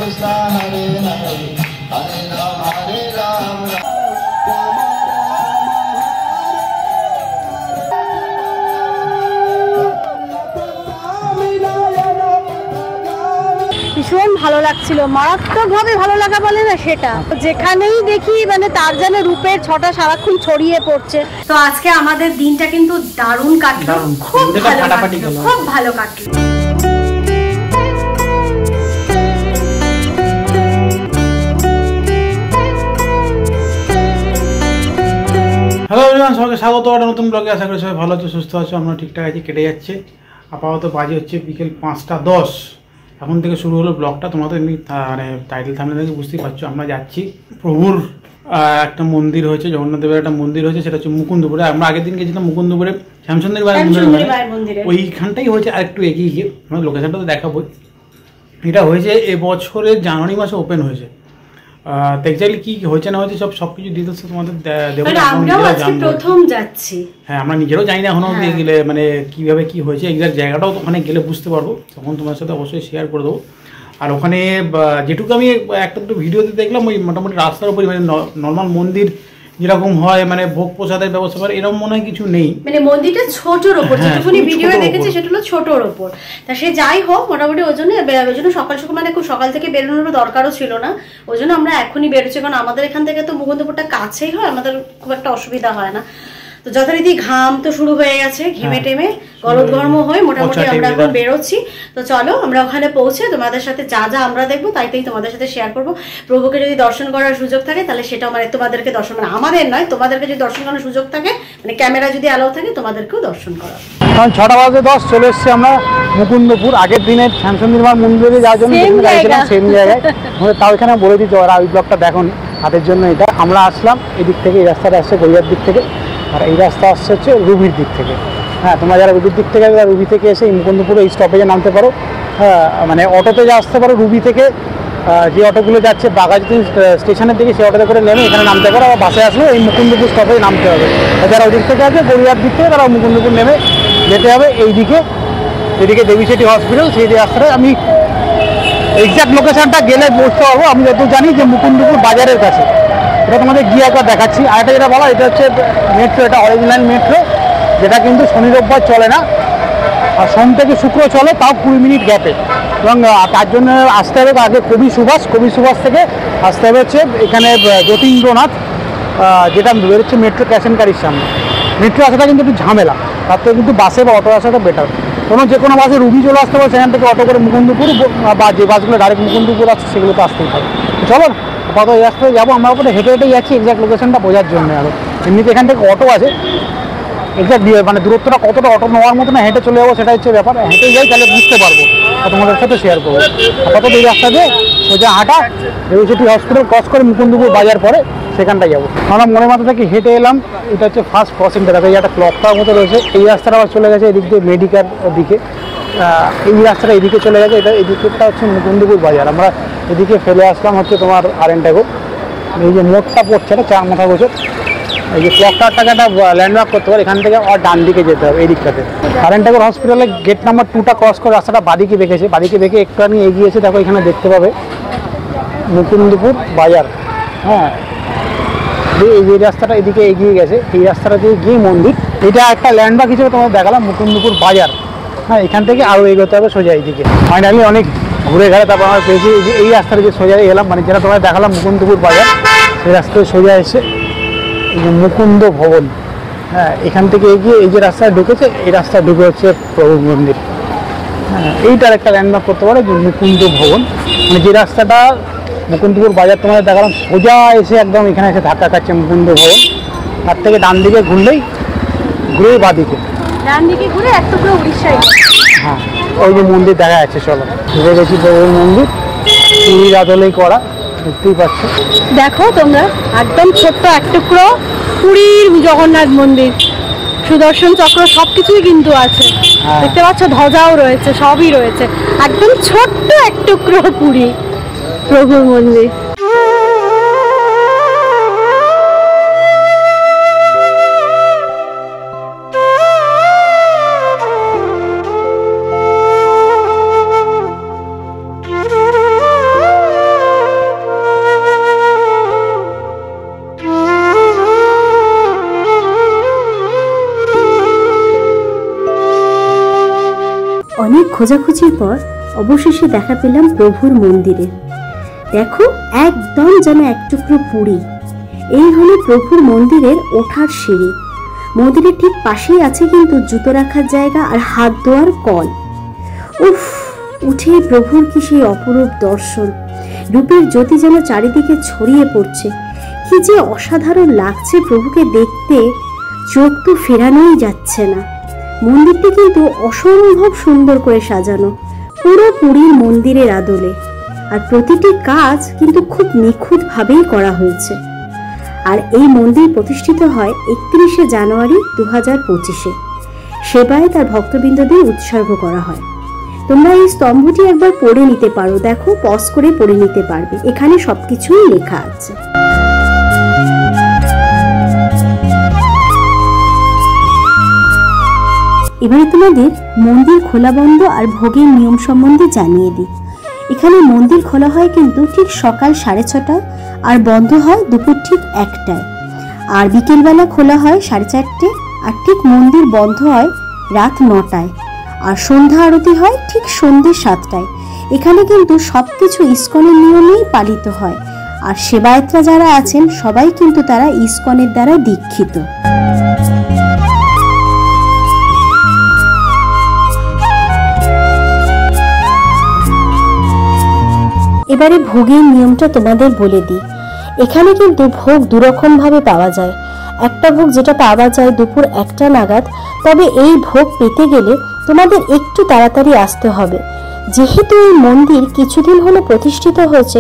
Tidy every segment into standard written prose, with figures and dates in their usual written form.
Krishna Hare Hare Hare Ram ভীষণ ভালো লাগছিল, মারাত্মকভাবে ভালো লাগা বলে না সেটা, যেখানেই দেখি মানে তার যেন রূপের ছটা সারাক্ষণ ছড়িয়ে পড়ছে। তো আজকে আমাদের দিনটা কিন্তু দারুণ কাটলো, খুব ভালো কাটলো, খুব ভালো কাটলো। হ্যালো এভরিওয়ান, সবাইকে স্বাগত একটা নতুন ব্লগে। আশা করি সবাই ভালো আছো, সুস্থ আছো। আমরা ঠিকঠাক আছি, কেটে যাচ্ছে। আপাতত বাজে হচ্ছে বিকেল 5টা 10। এখন থেকে শুরু হলো ব্লগটা। তোমরা তো এমনি মানে টাইটেল থাম্বনেল থেকে বুঝতেই পারছো আমরা যাচ্ছি প্রভুর একটা মন্দির হয়েছে, জগন্নাথ দেবের একটা মন্দির হয়েছে, সেটা হচ্ছে মুকুন্দপুরে। আমরা আগের দিন গেছিলাম মুকুন্দপুরে শ্যামসুন্দর মন্দির, ওইখানটাই হয়েছে। আর একটু এগিয়ে গিয়ে আমরা লোকেশনটা তো দেখাবো। এটা হয়েছে এবছরের জানুয়ারি মাসে ওপেন হয়েছে। এক্স্যাক্টলি কি হয়েছে না হয়েছে সবকিছু ডিটেলস তোমাদের দেবো। প্রথম যাচ্ছি, হ্যাঁ আমরা নিজেরাও জানি না এখনো গেলে মানে কিভাবে কি হয়েছে এক্সাক্ট জায়গাটাও ওখানে গেলে বুঝতে পারবো, তখন তোমার সাথে অবশ্যই শেয়ার করে দেবো। আর ওখানে যেটুকু আমি একটা দুটো ভিডিওতে দেখলাম, ওই মোটামুটি রাস্তার উপরে মানে নর্মাল মন্দির যেরকম হয় মানে ভোগ প্রসাদের ব্যবস্থা করে এরকম মনে হয় কিছু নেই। মানে মন্দিরটা ছোটর ওপর, যেটুকুনি ভিডিও দেখেছি সেটা হলো ছোটর ওপর। তা সে যাই হোক, মোটামুটি ওই জন্য সকাল সকাল মানে খুব সকাল থেকে বেরোনোর দরকারও ছিল না, ওই জন্য আমরা এখনই বেরোচ্ছি। কারণ আমাদের এখান থেকে তো মুকুন্দপুরটা কাছেই হয়, আমাদের খুব একটা অসুবিধা হয় না। তো যথারীতি ঘাম তো শুরু হয়ে গেছে, ঘেমে টেমে গলদঘর্ম হয়ে মোটামুটি আমরা এখন বেরোচ্ছি। তো চলো আমরা ওখানে পৌঁছে তোমাদের সাথে যা যা আমরা দেখবো তাই তোমাদের সাথে শেয়ার করবো। প্রভুকে যদি দর্শন করার সুযোগ থাকে তাহলে সেটাও মানে তোমাদেরকে দর্শন, মানে আমাদের নয়, তোমাদেরকে যদি দর্শন করার সুযোগ থাকে, মানে ক্যামেরা যদি অ্যালাউ থাকে তোমাদেরকেও দর্শন করা। কারণ 6:10 চলে এসেছি আমরা মুকুন্দপুর। আগের দিনের শ্যামসুন্দর মন্দিরে যাওয়ার জন্য সেম জায়গায়, তাও এখানে বলে দিতে ওরা ওই ব্লগটা দেখো তাদের জন্য। এটা আমরা আসলাম এদিক থেকে, এই রাস্তাটা আসছে গড়িয়ার দিক থেকে, আর এই রাস্তা আসছে হচ্ছে রুবির দিক থেকে। হ্যাঁ, তোমরা যারা রুবির দিক থেকে রুবি থেকে এসে মুকুন্দপুরে এই স্টপেজে নামতে পারো। হ্যাঁ, মানে অটোতে যা আসতে পারো, রুবি থেকে যে অটোগুলো যাচ্ছে বাঘাযতীন স্টেশনের দিকে সেই অটোতে করে নেমে এখানে নামতে পারো। আবার বাসে আসলে এই মুকুন্দপুর স্টপেজে নামতে হবে। যারা ওই দিক থেকে আছে গড়িয়ার দিক থেকে তারা মুকুন্দপুর নেমে যেতে হবে এইদিকে, এদিকে দেবীশেঠি হসপিটাল, সেই রাস্তাটা আমি এক্সাক্ট লোকেশনটা গেলে বুঝতে পারবো। আমি যত জানি যে মুকুন্দপুর বাজারের কাছে, এটা তোমাদের গিয়ে একবার দেখাচ্ছি। আর এটা যেটা বলা, এটা হচ্ছে মেট্রো, এটা অরিজিনাল মেট্রো, যেটা কিন্তু শনি রোববার চলে না, আর সোম থেকে শুক্র চলে, তাও 20 মিনিট গ্যাপে। এবং তার জন্য আসতে হবে আগে কবি সুভাষ থেকে আসতে হবে হচ্ছে এখানে যতীন্দ্রনাথ, যেটা বেরোচ্ছে মেট্রো ক্যাশ অ্যান্ড ক্যারির সামনে। মেট্রো আসাটা কিন্তু একটু ঝামেলা, তার থেকে কিন্তু বাসে বা অটো আসাটা বেটার। যে কোনো বাসে রুবি চলে আসতে পারে, সেখান থেকে অটো করে মুকুন্দপুর, বা যে বাসগুলো ডাইরেক্ট মুকুন্দপুর আছে সেগুলো তো আসতেই পারে। চলো কত এই রাস্তায় যাবো, আমরা ওপরে হেঁটে হেঁটেই যাচ্ছি এক্সাক্ট লোকেশনটা বোঝার জন্য। আরও এমনিতে এখান থেকে অটো আছে, এক্সাক্ট মানে দূরত্বটা কতটা অটো নেওয়ার মতো না হেঁটে চলে যাবো সেটা হচ্ছে ব্যাপার। হেঁটে যাই তাহলে বুঝতে পারবো, তোমাদের সাথে শেয়ার করবো। আপাতত এই রাস্তা দিয়ে সোজা হাঁটা দেবীশেঠি হসপিটাল ক্রস করে মুকুন্দপুর বাজার পরে সেখানটায় যাবো। আমরা মনে মাথা থেকে হেঁটে এলাম, এটা হচ্ছে ফার্স্ট ক্রসিংটা। দেখো এই একটা ক্লক টাওয়ার মতো রয়েছে, এই রাস্তাটা আবার চলে গেছে এদিক দিয়ে মেডিকেল দিকে, এই রাস্তাটা এদিকে চলে গেছে, এটা এদিকেটা হচ্ছে মুকুন্দপুর বাজার। আমরা এদিকে ফেলে আসলাম হচ্ছে তোমার আরেনটাগো, এই যে মোড়টা পড়ছে এটা 4 মাথা গোছর, এই যে ক্লক টাওয়ারটাকে একটা ল্যান্ডমার্ক করতে পারে, এখান থেকে আর ডান দিকে যেতে হবে এই দিকটাতে। আরেনটাগর হসপিটালে গেট নাম্বার 2টা ক্রস করে রাস্তাটা বাদিকে বেঁকেছে, বাদিকে বেঁকে একটু আমি এগিয়েছে, দেখো এখানে দেখতে পাবে মুকুন্দপুর বাজার। হ্যাঁ, এই যে রাস্তাটা এদিকে এগিয়ে গেছে, এই রাস্তাটা দিয়ে গিয়ে মন্দির, এটা একটা ল্যান্ডমার্ক হিসেবে তোমাদের দেখালাম মুকুন্দপুর বাজার। হ্যাঁ, এখান থেকে আরও এগোতে হবে সোজা এইদিকে। ফাইনালি অনেক ঘুরে ঘাড়ে তারপর আমরা পেয়েছি এই রাস্তাটা যে সোজা এলাম, মানে যেটা তোমাদের দেখালাম মুকুন্দপুর বাজার, সেই রাস্তায় সোজা এসে এই যে মুকুন্দ ভবন। হ্যাঁ, এখান থেকে এগিয়ে এই যে রাস্তায় ঢুকেছে, এই রাস্তায় ঢুকে হচ্ছে প্রভুর মন্দির। হ্যাঁ, এইটার একটা ল্যান্ডমার্ক করতে পারে যে মুকুন্দ ভবন, মানে যে রাস্তাটা মুকুন্দপুর বাজার তোমাদের দেখালাম সোজা এসে একদম এখানে এসে ধাক্কা খাচ্ছে মুকুন্দ ভবন। তার থেকে ডান দিকে ঘুরলেই ঘুরে বাদিকে, ডান দিকে ঘুরে এক টুকরো উড়িষ্যায়। হ্যাঁ, ওই যে মন্দির দেখা যাচ্ছে, চলো ঘুরে গেছি প্রভুর মন্দির, এই আদলেই করা, দেখতেই পাচ্ছ। দেখো তোমরা একদম ছোট্ট এক টুকরো পুরীর জগন্নাথ মন্দির, সুদর্শন চক্র সবকিছুই কিন্তু আছে, দেখতে পাচ্ছ, ধ্বজাও রয়েছে, সবই রয়েছে, একদম ছোট্ট এক টুকরো পুরী প্রভুর মন্দির। খোঁজাখুঁজির পর অবশেষে দেখা পেলাম প্রভুর মন্দিরে। দেখো একদম যেন এক টুকরো পুরী। এই হলো প্রভুর মন্দিরের ওঠার সিঁড়ি। মন্দিরের ঠিক পাশেই আছে কিন্তু জুতো রাখার জায়গা আর হাত ধোয়ার কল। উফ, উঠে প্রভুর কি সেই অপরূপ দর্শন! রূপের জ্যোতি যেন চারিদিকে ছড়িয়ে পড়ছে। কি যে অসাধারণ লাগছে প্রভুকে দেখতে, চোখ তো ফেরানোই যাচ্ছে না। মন্দিরটি কিন্তু অসম্ভব সুন্দর করে সাজানো, পুরো পুরীর মন্দিরের আদলে। আর প্রতিটি কাজ কিন্তু খুব নিখুঁতভাবেই করা হয়েছে। আর এই মন্দির প্রতিষ্ঠিত হয় 31শে জানুয়ারি 2025-এ। সেবায় তার ভক্তবৃন্দদের উৎসর্গ করা হয়। তোমরা এই স্তম্ভটি একবার পড়ে নিতে পারো, দেখো পজ করে পড়ে নিতে পারবে, এখানে সবকিছুই লেখা আছে। এবারে তোমাদের মন্দির খোলা বন্ধ আর ভোগের নিয়ম সম্বন্ধে জানিয়ে দিই। এখানে মন্দির খোলা হয় কিন্তু ঠিক সকাল 6:30টায় আর বন্ধ হয় দুপুর ঠিক 1টায়। আর বিকেলবেলা খোলা হয় 4:30 আর ঠিক মন্দির বন্ধ হয় রাত 9টায়। আর সন্ধ্যা আরতি হয় ঠিক সন্ধ্যে 7টায়। এখানে কিন্তু সবকিছু ইসকনের নিয়মেই পালিত হয়। আর সেবায়েতরা যারা আছেন সবাই কিন্তু তারা ইসকনের দ্বারা দীক্ষিত। এবারে ভোগের নিয়মটা তোমাদের বলে দিই। এখানে কিন্তু ভোগ দুরকম ভাবে পাওয়া যায়। একটা ভোগ যেটা পাওয়া যায় দুপুর 1টা নাগাদ, তবে এই ভোগ পেতে গেলে তোমাদের একটু তাড়াতাড়ি আসতে হবে। যেহেতু এই মন্দির কিছুদিন হলো প্রতিষ্ঠিত হয়েছে,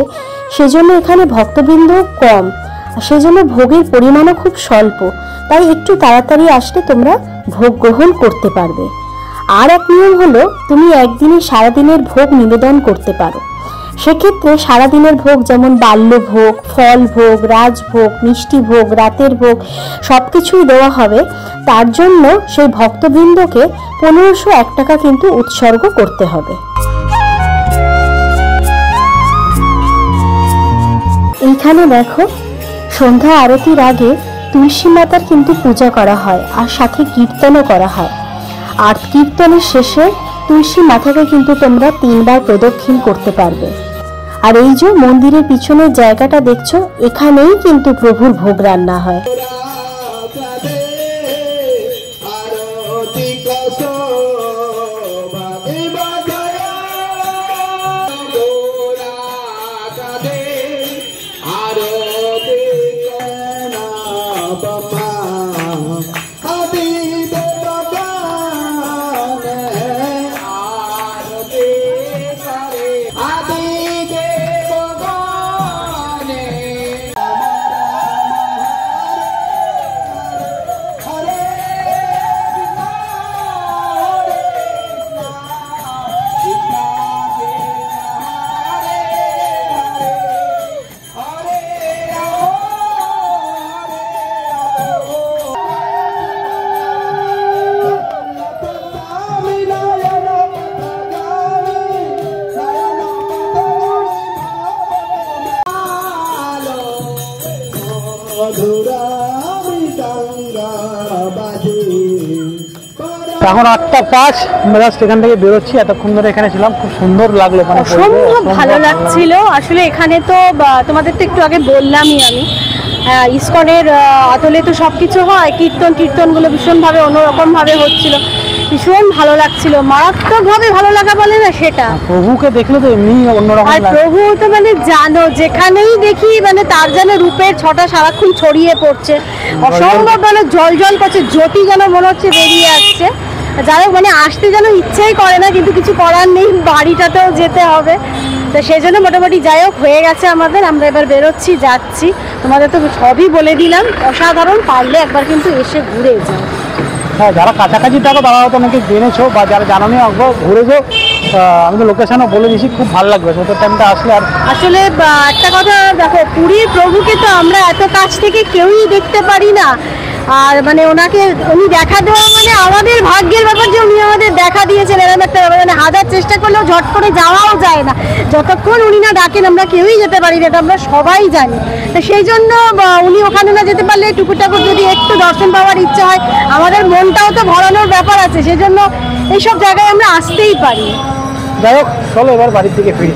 সেজন্য এখানে ভক্তবৃন্দ কম, সেজন্য ভোগের পরিমাণও খুব স্বল্প। তাই একটু তাড়াতাড়ি আসলে তোমরা ভোগ গ্রহণ করতে পারবে। আর এক নিয়ম হলো, তুমি একদিনে সারাদিনের ভোগ নিবেদন করতে পারো। সেক্ষেত্রে সারাদিনের ভোগ যেমন বাল্যভোগ, ফল ভোগ, রাজভোগ, মিষ্টি ভোগ, রাতের ভোগ সবকিছুই দেওয়া হবে। তার জন্য সেই ভক্তবৃন্দকে 1501 টাকা কিন্তু উৎসর্গ করতে হবে। এইখানে দেখো সন্ধ্যা আরতির আগে তুলসী মাতার কিন্তু পূজা করা হয় আর সাথে কীর্তনও করা হয়। আর কীর্তনের শেষে তুলসী মাথাকে কিন্তু তোমরা 3 বার প্রদক্ষিণ করতে পারবে। আর এই যে মন্দিরের পিছনের জায়গাটা দেখছো, এখানেই কিন্তু প্রভুর ভোগ রান্না হয়। এখন 8:05 আমরা এখান থেকে বেরোচ্ছি। এতক্ষণ ধরে এখানে ছিলাম, খুব সুন্দর লাগলো, মানে অসম্ভব ভালো লাগছিল। আসলে এখানে তো তোমাদের তো একটু আগে বললামই আমি, ইসকনের আদলে তো সবকিছু হয়। কীর্তনগুলো ভীষণভাবে অন্যরকমভাবে হচ্ছিল, ভীষণ ভালো লাগছিল। মারাত্মকভাবে ভালো লাগা বলে না সেটা, প্রভুকে দেখলে তো এমনি অন্যরকম লাগে। আর প্রভু তো মানে জানো যেখানেই দেখি মানে তার যেন রূপের ছটা সারাক্ষণ ছড়িয়ে পড়ছে, অসম্ভব মানে জল জল করছে, জ্যোতি যেন মনে হচ্ছে বেরিয়ে আসছে। যারা মানে আসতে যেন ইচ্ছেই করে না, কিন্তু কিছু করার নেই, বাড়িটাতেও যেতে হবে। তো সেই জন্য মোটামুটি যাই হোক হয়ে গেছে আমাদের। আমরা এবার বেরোচ্ছি, যাচ্ছি। তোমাদের তো সবই বলে দিলাম, অসাধারণ। পারলে একবার কিন্তু এসে ঘুরে যাও। হ্যাঁ, যারা কাছাকাছি থাকো তারা হয়তো অনেকে জেনেছো, বা যারা জানো নি একবার ঘুরে যাও। আমি তো লোকেশনও বলে দিয়েছি, খুব ভালো লাগবে সত্যি টাইমটা আসলে। আর আসলে একটা কথা দেখো, পুরীর প্রভুকে তো আমরা এত কাছ থেকে কেউই দেখতে পারি না। আর মানে উনি দেখা দেওয়া মানে আমাদের ভাগ্যের ব্যাপার যে উনি আমাদের দেখা দিয়েছেন, এরকম একটা ব্যাপার। মানে হাজার চেষ্টা করলেও ঝট করে যাওয়াও যায় না, যতক্ষণ উনি না ডাকেন আমরা কেউই যেতে পারি না, এটা আমরা সবাই জানি। তো সেই জন্য উনি ওখানে না যেতে পারলে টুকুটাকুর যদি একটু দর্শন পাওয়ার ইচ্ছা হয়, আমাদের মনটাও তো ভরানোর ব্যাপার আছে। সেই জন্য এইসব জায়গায় আমরা আসতেই পারি। যাই হোক চলো এবার বাড়ির দিকে ফিরি।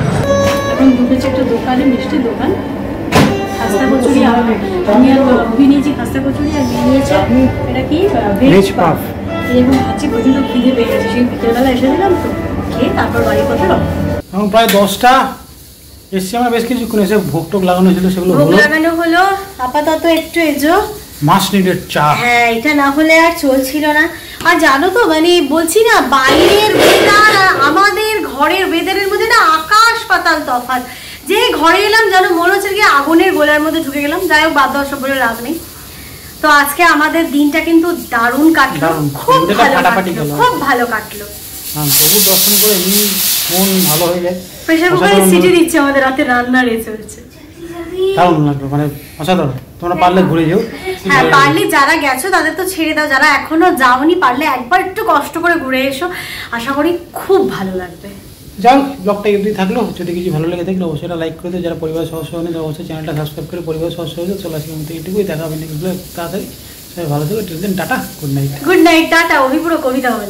এখন ঢুকেছে একটা দোকানে, মিষ্টির দোকান, খাস্তা কচুরি। আমি আর অভি নিয়েছি খাস্তা কচুরি, আর মেয়ে নিয়েছে এটা কি ভেজ পাফ। এরকম খাচ্ছি, প্রচন্ড খিদে পেয়ে গেছে, সেই বিকেলবেলা এসেছিলাম তো, খেয়ে তারপর বাড়ির পথে রওনা। এখন প্রায় 10টা এসছি আমরা, বেশ কিছুক্ষণ এসে ভোগ টোক লাগানো ছিল, সেগুলো ভোগ হলো। লাগানো হলো আপাতত একটু এজো মাস্ট নিডেড চা। হ্যাঁ, এটা না হলে আর চলছিল না। আর জানো তো মানে বলছি না, বাইরের ওয়েদার আর আমাদের ঘরের ওয়েদারের মধ্যে না আকাশ পাতাল তফাৎ। যে ঘরে এলাম যেন মনে হচ্ছে কি আগুনের গোলার মধ্যে ঢুকে গেলাম। যাই হোক, বাদ দেওয়া সব বলে লাভ নেই। তো আজকে আমাদের দিনটা কিন্তু দারুণ কাটলো, খুব ভালো কাটলো, খুব ভালো কাটলো। প্রভুর দর্শন করে এমনি মন ভালো হয়ে যায়। প্রেসার কুকারে সিটি দিচ্ছে, আমাদের রাতে রান্না চলছে। দারুণ লাগলো, মানে অসাধারণ। তোমরা পারলে ঘুরে যাও। হ্যাঁ, পারলে যারা গেছো তাদের তো ছেড়ে দাও, যারা এখনো যাওনি পারলে একবার একটু কষ্ট করে ঘুরে এসো, আশা করি খুব ভালো লাগবে। যাও, ব্লগটা এমনি থাকলো, যদি কিছু ভালো লেগে থাকলে অবশ্যই লাইক করে দিও। যারা পরিবার সদস্য হন অবশ্যই চ্যানেলটা সাবস্ক্রাইব করে পরিবার সদস্য হয়ে যাও। চলো আজকে মধ্যে এটুকুই, দেখা হবে নেক্সট ব্লগ তাড়াতাড়ি। সবাই ভালো থাকো, till then tata, good night. Good night, tata. Abhi পুরো কবিতা বলে।